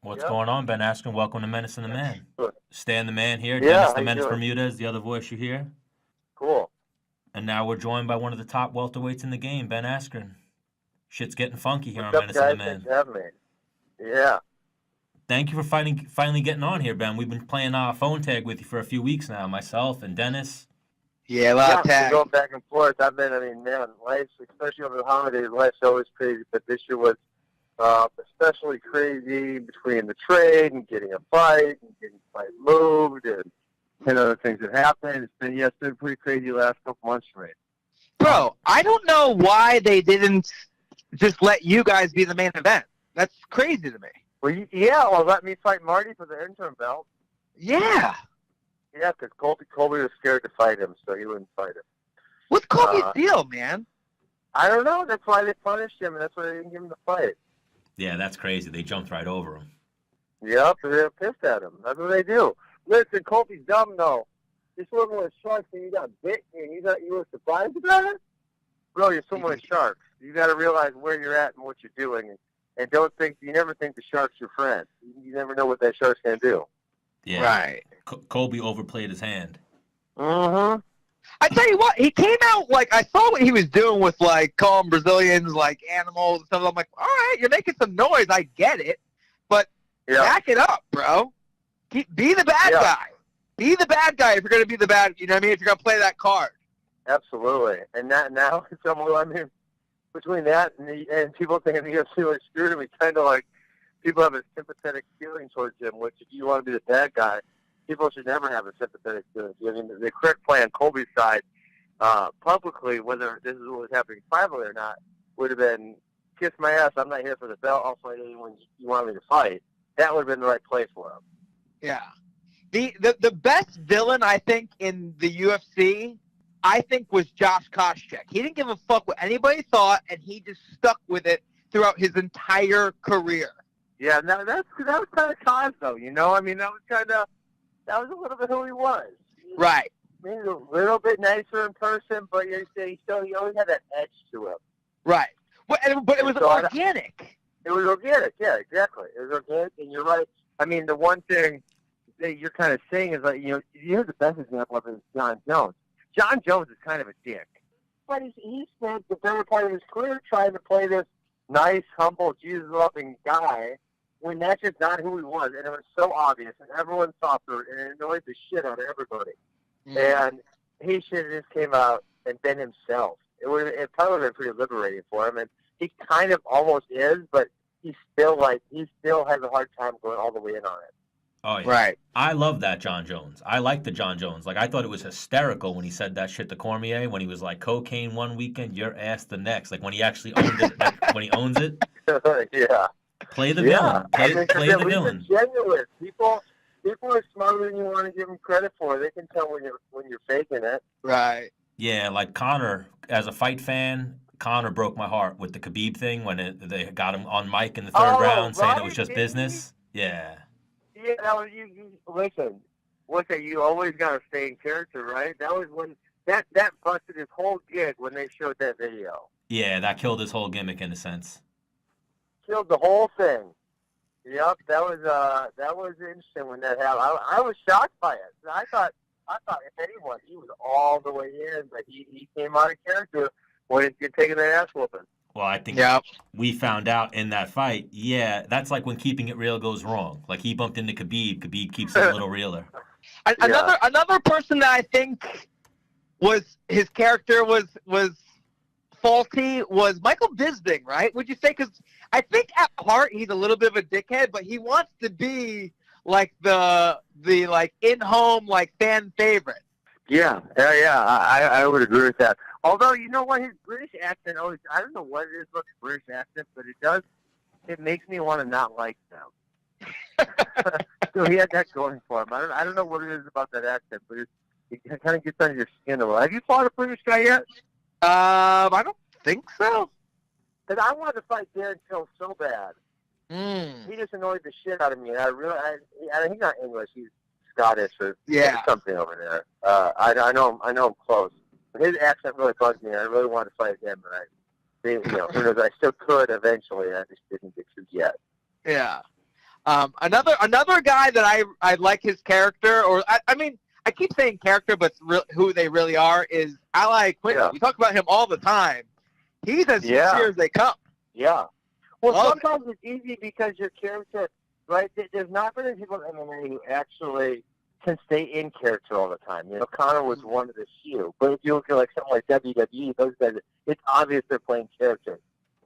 What's Yep. going on, Ben Askren? Welcome to Menace and the Man. Stan the Man here. Yeah, Dennis how the you Menace doing? Bermuda is the other voice you hear. Cool. And now we're joined by one of the top welterweights in the game, Ben Askren. Shit's getting funky here What's on up, Menace and the guys? Thanks Man. for having me. Yeah. Thank you for finally getting on here, Ben. We've been playing phone tag with you for a few weeks now, myself and Dennis. Yeah, a lot Yeah, of we've been tag. going back and forth. Man, life, especially over the holidays, life's always crazy, but this year was especially crazy between the trade and getting a fight and getting the fight moved and other things that happened. It's been pretty crazy the last couple months for me. Bro, I don't know why they didn't just let you guys be the main event. That's crazy to me. Well, let me fight Marty for the interim belt. Yeah. Yeah, because Colby was scared to fight him, so he wouldn't fight him. What's Colby's deal, man? I don't know. That's why they punished him, and that's why they didn't give him the fight. Yeah, that's crazy. They jumped right over him. Yep, they're pissed at him. That's what they do. Listen, Colby's dumb, though. You're swimming with sharks and you got bit, and you were surprised about it? Bro, you're swimming with sharks. You got to realize where you're at and what you're doing, and you never think the shark's your friend. You never know what that shark's going to do. Yeah. Right. Colby overplayed his hand. Mm-hmm. I tell you what, he came out, I saw what he was doing with, calling Brazilians, animals and stuff. I'm like, all right, you're making some noise. I get it. But back it up, bro. Be the bad guy. Be the bad guy if you're going to be the bad, you know what I mean, if you're going to play that card. Absolutely. And that now, between that and people thinking the UFC was screwed him, kind of like people have a sympathetic feeling towards him, which if you want to be the bad guy, people should never have a sympathetic feeling. I mean, the correct play on Colby's side, publicly, whether this is what was happening privately or not, would have been, kiss my ass, I'm not here for the belt, I'll fight anyone you want me to fight. That would have been the right play for him. Yeah. The best villain, I think, in the UFC, I think, was Josh Koscheck. He didn't give a fuck what anybody thought, and he just stuck with it throughout his entire career. Yeah, that was kind of cause, though, you know? I mean, that was a little bit who he was. Right. I mean, a little bit nicer in person, but he always had that edge to him. Right. But it was organic. It was organic, yeah, exactly. It was organic, and you're right. I mean, the one thing that you're kind of saying is, here's the best example of it is John Jones. John Jones is kind of a dick. But he spent the better part of his career trying to play this nice, humble, Jesus-loving guy when that's just not who he was. And it was so obvious, and everyone saw through it, and it annoyed the shit out of everybody. And he should have just came out and been himself. It probably would have been pretty liberating for him. And he kind of almost is, but he still has a hard time going all the way in on it. Oh, yeah. Right. I love that John Jones. I like the John Jones. I thought it was hysterical when he said that shit to Cormier, when he was like, cocaine one weekend, your ass the next. When he actually owned it, when he owns it. Yeah. Play the villain. Play the villain. Genuine. People are smarter than you want to give them credit for. They can tell when you're faking it. Right. Yeah, Conor, as a fight fan, Conor broke my heart with the Khabib thing when they got him on mic in the third round saying it was just business. Yeah. Yeah, that was you listen. You always gotta stay in character, right? That was when that busted his whole gig when they showed that video. Yeah, that killed his whole gimmick in a sense. Killed the whole thing. Yep, that was interesting when that happened. I was shocked by it. I thought if anyone, he was all the way in, but he came out of character when he's taking that ass whooping. Well, I think we found out in that fight, that's like when Keeping It Real goes wrong. He bumped into Khabib. Khabib keeps it a little realer. Another person that I think was his character was faulty was Michael Bisping, right? Would you say? Because I think at heart he's a little bit of a dickhead, but he wants to be the in-home fan favorite. Yeah. I would agree with that. Although, you know what, his British accent always, I don't know what it is about the British accent, but it makes me want to not like them. So he had that going for him. I don't know what it is about that accent, but it kind of gets under your skin a little. Have you fought a British guy yet? I don't think so. Because I wanted to fight Darren Till so bad. He just annoyed the shit out of me. And he's not English, he's Scottish or something over there. I know him close. But his accent really bugged me. I really wanted to fight him, but who knows? I still could eventually. I just didn't get to yet. Yeah. Another guy that I like his character, or I mean, I keep saying character, but who they really are is Ally Quinton. Yeah. We talk about him all the time. He's as sincere as they come. Yeah. Well, Love sometimes it's easy because your character, right? There's not many people in MMA who actually can stay in character all the time. You know, Conor was one of the few. But if you look at like something like WWE, those guys, it's obvious they're playing character.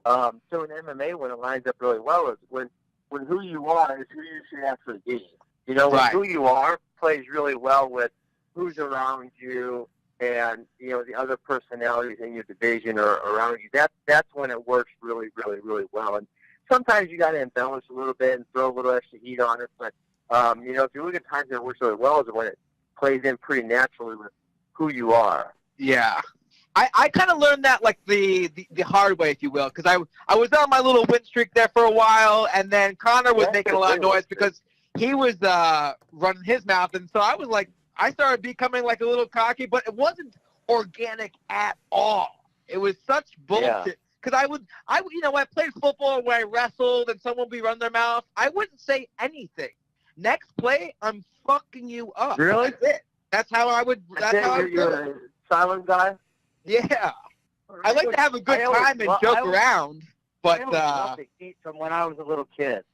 So in MMA, when it lines up really well, is when who you are is who you should actually be. You know, when Right. who you are plays really well with who's around you and, you know, the other personalities in your division or around you. That's when it works really, really, really well. And sometimes you got to embellish a little bit and throw a little extra heat on it. But, you know, if you look at times that it works really well is when it plays in pretty naturally with who you are. Yeah. I kind of learned that like the hard way, if you will, because I was on my little win streak there for a while, and then Conor was making a lot of noise because he was running his mouth, and so I was like, I started becoming like a little cocky, but it wasn't organic at all. It was such bullshit. Because I played football where I wrestled, and someone would be running their mouth. I wouldn't say anything. Next play, I'm fucking you up. Really? That's it. That's how I would. That's how I would do it. You're a silent guy. Yeah. I like to have a good time and joke around, but I love to eat from when I was a little kid.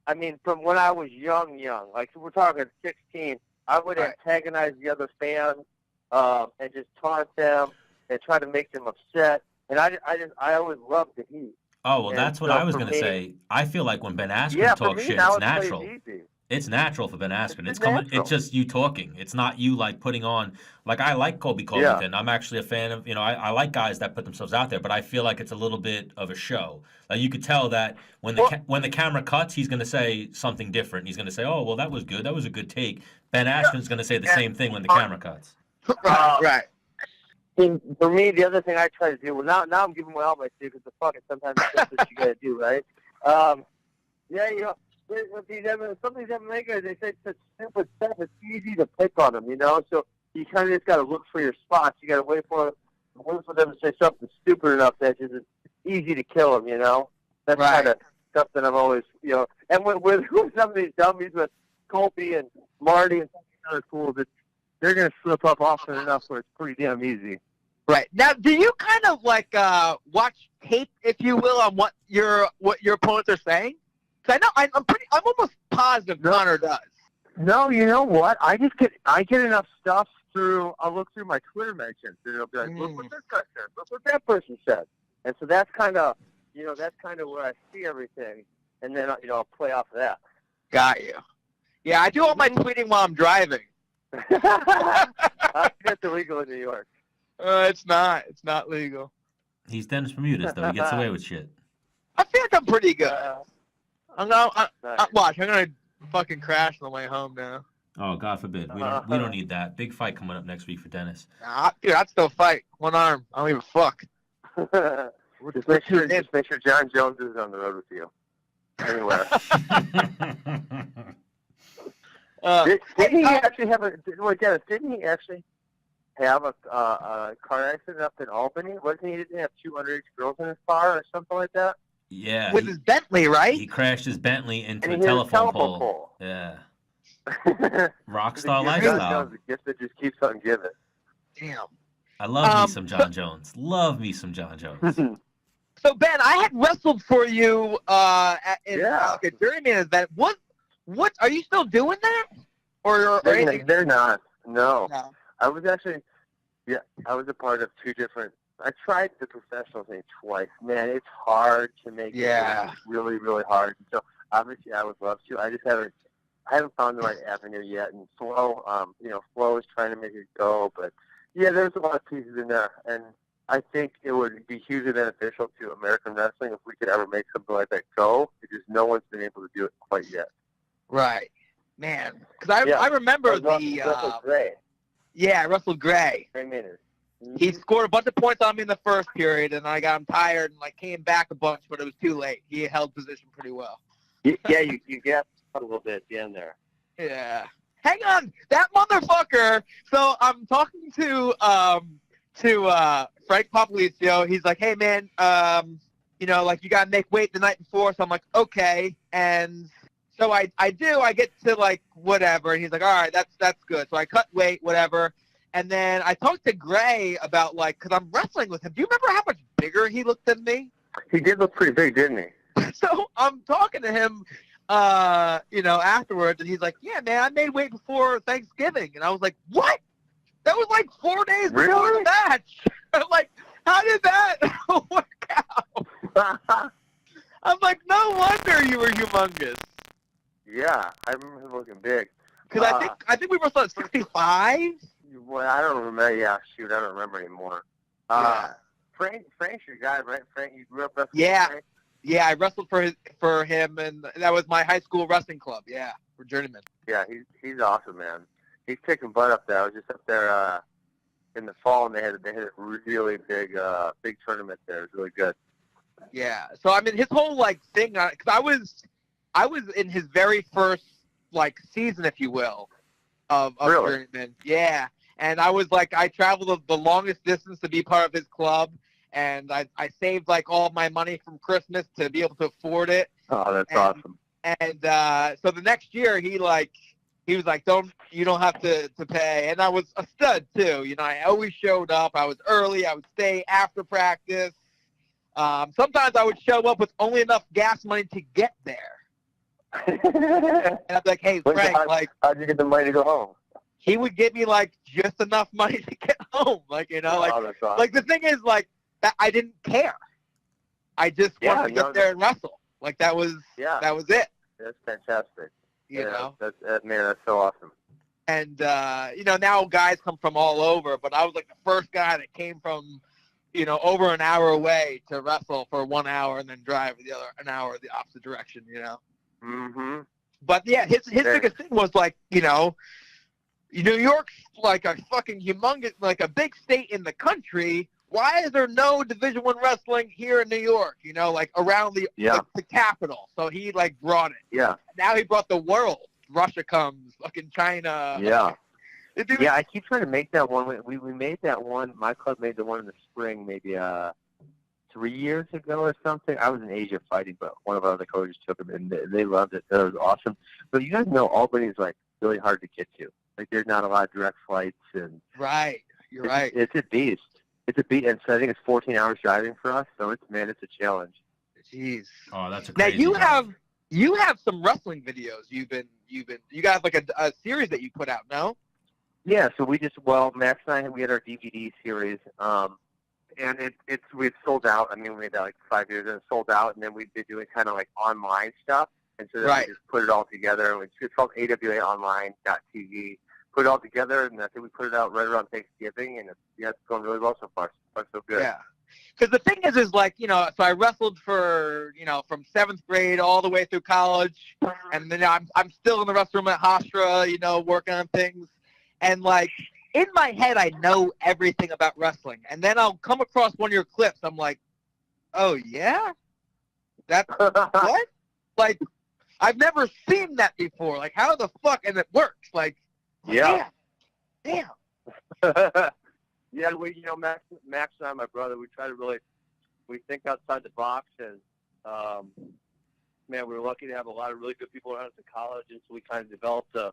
I mean, from when I was young, like we're talking 16, I would antagonize the other fans and just taunt them and try to make them upset. And I always loved to eat. Oh, well, that's what I was going to say. I feel like when Ben Askren talks shit, now it's natural. Easy. It's natural for Ben Askren. It's natural. It's just you talking. It's not you like putting on. Like I like Colby Covington. I'm actually a fan of. You know, I like guys that put themselves out there. But I feel like it's a little bit of a show. Like you could tell that when the camera cuts, he's going to say something different. He's going to say, "Oh, well, that was good. That was a good take." Ben Askren's going to say the same thing when the camera cuts. right. And for me, the other thing I try to do. Well, now I'm giving all my secrets. The fucking sometimes that's what you got to do, right? Yeah, you know. With some of these MMA guys, they say such simple stuff. It's easy to pick on them, you know. So you kind of just got to look for your spots. You got to wait for them to say something stupid enough that it's easy to kill them, you know. That's kind of stuff that I've always, you know. And with some of these dummies, with Colby and Marty and some of these other fools, they're going to slip up often enough where it's pretty damn easy. Right. Now, do you kind of like watch tape, if you will, on what your opponents are saying? I know I'm almost positive Conor does. No, you know what? I get enough stuff through. I'll look through my Twitter mentions, and it'll be like, look what this guy said, look what that person said, and so that's kind of where I see everything, and then I'll play off of that. Got you. Yeah, I do all my tweeting while I'm driving. That's illegal in New York. It's not. It's not legal. He's Dennis Bermudez, though. He gets away with shit. I feel like I'm pretty good. Watch, I'm gonna fucking crash on the way home now. Oh, God forbid. We don't need that. Big fight coming up next week for Dennis. Nah, dude, I'd still fight. One arm. I don't give a fuck. Just make sure John Jones is on the road with you. Anywhere. Didn't he actually have a car accident up in Albany? Wasn't he didn't have 2 underage girls in his car or something like that? Yeah. With his Bentley, right? He crashed his Bentley into a telephone pole. Yeah. Rockstar lifestyle. The gift that just keeps on giving. Damn. I love me some John Jones. Love me some John Jones. So Ben, I had wrestled for you in like a journeyman event. What are you still doing that? Or they're not. No. I was actually I was a part of 2 different. I tried the professional thing twice. Man, it's hard to make it. It's really, really hard. So obviously I would love to. I just haven't found the right avenue yet. And Flo, Flo is trying to make it go. But yeah, there's a lot of pieces in there. And I think it would be hugely beneficial to American wrestling if we could ever make something like that go, because no one's been able to do it quite yet. Right. Man. Because I remember Russell Gray. Yeah, Russell Gray. Gray Maynard. He scored a bunch of points on me in the first period, and I got him tired and came back a bunch, but it was too late. He held position pretty well. Yeah, you gapped a little bit at the end there. Yeah. Hang on, that motherfucker. So I'm talking to Frank Popolizio. He's like, hey man, you know, like, you got to make weight the night before. So I'm like, okay. And so I get to, like, whatever. And he's like, all right, that's good. So I cut weight, whatever. And then I talked to Gray about, like, because I'm wrestling with him. Do you remember how much bigger he looked than me? He did look pretty big, didn't he? So I'm talking to him, you know, afterwards, and he's like, yeah, man, I made weight before Thanksgiving. And I was like, what? That was like 4 days before Really? the match. I'm like, how did that work out? I'm like, no wonder you were humongous. Yeah, I remember him looking big. Because I think we were at 65. Well, I don't remember. Yeah, shoot, I don't remember anymore. Yeah. Frank's your guy, right? Frank, you grew up wrestling Yeah. with Frank? Yeah, I wrestled for him, and that was my high school wrestling club. Yeah, for journeyman. Yeah, he's awesome, man. He's kicking butt up there. I was just up there in the fall, and they had a really big tournament there. It was really good. Yeah. So I mean, his whole like thing, because I was in his very first like season, if you will, of Really? journeyman. Yeah. And I was like, I traveled the longest distance to be part of his club, and I saved like all my money from Christmas to be able to afford it. Oh, that's awesome. And so the next year, he was like, you don't have to pay. And I was a stud too. You know, I always showed up. I was early. I would stay after practice. Sometimes I would show up with only enough gas money to get there. And I'd be like, hey, Frank, like, how'd you get the money to go home? he would give me like just enough money to get home. Like, you know, like, Oh, that's awesome. like the thing is like that I didn't care. I just wanted to get there and wrestle. Like that was it. That's fantastic. You know? Man, that's so awesome. And, you know, now guys come from all over, but I was like the first guy that came from, you know, over an hour away to wrestle for 1 hour and then drive an hour the opposite direction, you know? Mm-hmm. But, yeah, his biggest thing was, like, you know, New York's like a fucking humongous, like a big state in the country. Why is there no Division I wrestling here in New York, you know, like around the capital? So he, like, brought it. Yeah. Now he brought the world. Russia comes, fucking China. Yeah. Dude, Yeah, I keep trying to make that one. We made that one. My club made the one in the spring, maybe 3 years ago or something. I was in Asia fighting, but one of our other coaches took them, and they loved it. It was awesome. But you guys know Albany's like really hard to get to. Like there's not a lot of direct flights, and right, you're right. It's a beast. It's a beast, and so I think it's 14 hours driving for us. So it's a challenge. Jeez. Oh, that's a now crazy you have some wrestling videos. You got like a series that you put out, no? Yeah, so Max and I, we had our DVD series, and we've sold out. I mean, we made that like 5 years and it sold out, and then we've been doing kind of like online stuff, and so then we just put it all together. It's called awaonline.tv. Put it all together, and I think we put it out right around Thanksgiving, and it's going really well so far. So far, so good. Yeah. Because the thing is like, you know, so I wrestled for, you know, from 7th grade all the way through college, and then I'm still in the wrestling room at Hofstra, you know, working on things. And, like, in my head, I know everything about wrestling. And then I'll come across one of your clips. I'm like, oh, yeah? That's what? Like, I've never seen that before. Like, how the fuck? And it works. Like, yeah. Damn. Yeah, you know, Max and I, my brother, we try to we think outside the box. And, man, we were lucky to have a lot of really good people around us in college. And so we kind of developed a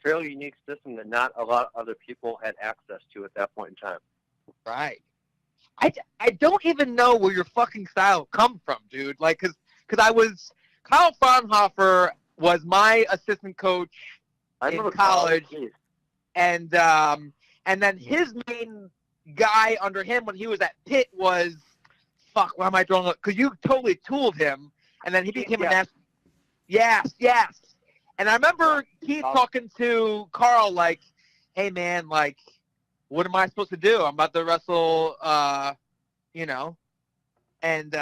fairly unique system that not a lot of other people had access to at that point in time. Right. I don't even know where your fucking style come from, dude. Like, cause Kyle Fraunhofer was my assistant coach in college, and then his main guy under him when he was at Pitt was, why am I drawing up? Because you totally tooled him, and then he became a national. Yes. And I remember Keith talking to Carl like, hey, man, like, what am I supposed to do? I'm about to wrestle, you know. And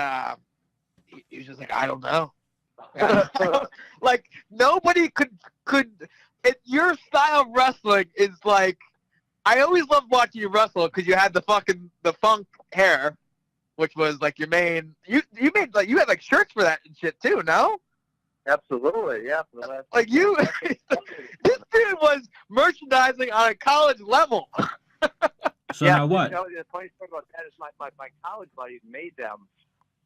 he was just like, I don't know. Like, nobody could your style of wrestling is like, I always loved watching you wrestle because you had the funk hair, which was like your main, you made like, you had like shirts for that and shit too, no? Absolutely, yeah. For the last like you, this dude was merchandising on a college level. So now what? You know, the funny story about that is my college buddies made them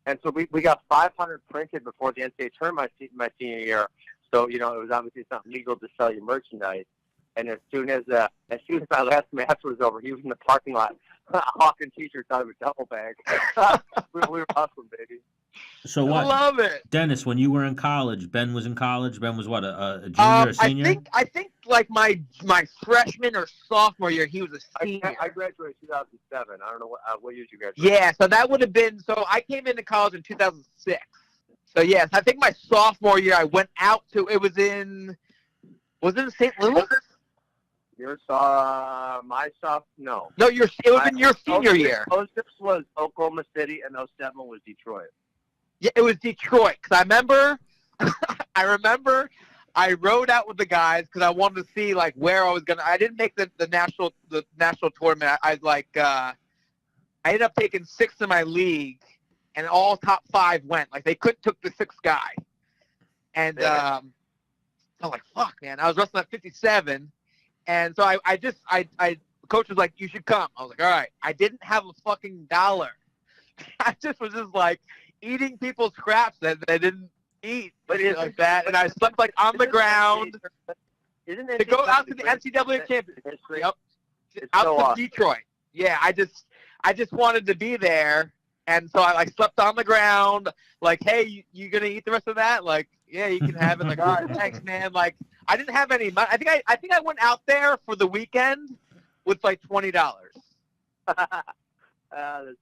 And so we got 500 printed before the NCAA tournament my senior year. So, it was obviously not legal to sell your merchandise. And as soon as my last match was over, he was in the parking lot hawking T-shirts out of a duffel bag. we were hustling, baby. So what? Love it. Dennis, when you were in college, Ben was in college. Ben was what, a junior or senior? I think like my freshman or sophomore year, he was a senior. I graduated in 2007. I don't know what year you graduated. Yeah, so that would have been. So I came into college in 2006. So yes, I think my sophomore year I went out to. It was in St. Louis. No. No, it was in your senior year. 06 was Oklahoma City, and 07 was Detroit. Yeah, it was Detroit. Cause I remember, I rode out with the guys because I wanted to see like where I was gonna. I didn't make the national tournament. I ended up taking 6 in my league, and all top 5 went. Like they took the 6th guy, and I was like, "Fuck, man!" I was wrestling at 57. And so the coach was like, you should come. I was like, all right. I didn't have a fucking dollar. I was just like eating people's scraps that they didn't eat, like that. And I slept like on the ground to go out to the NCAA championship. Yep. Out to Detroit. Yeah, I just wanted to be there. And so I like slept on the ground, like, hey, you gonna eat the rest of that? Like, yeah, you can have it. Like, all right, thanks, man. Like, I didn't have any money. I think I went out there for the weekend with like $20. That's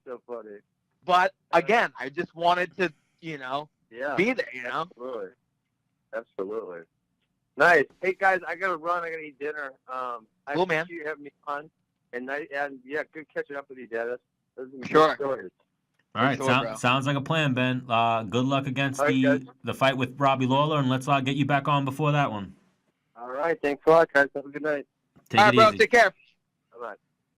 so funny. But again, I just wanted to, be there. Absolutely. Nice. Hey guys, I gotta run. I gotta eat dinner. Cool, man. You having me on, and yeah, good catching up with you, Dennis. Sure. Stories. All right, sounds like a plan, Ben. Good luck against the fight with Robbie Lawler, and let's get you back on before that one. All right, thanks a lot, guys. Have a good night. All right, bro. Take care. Bye-bye.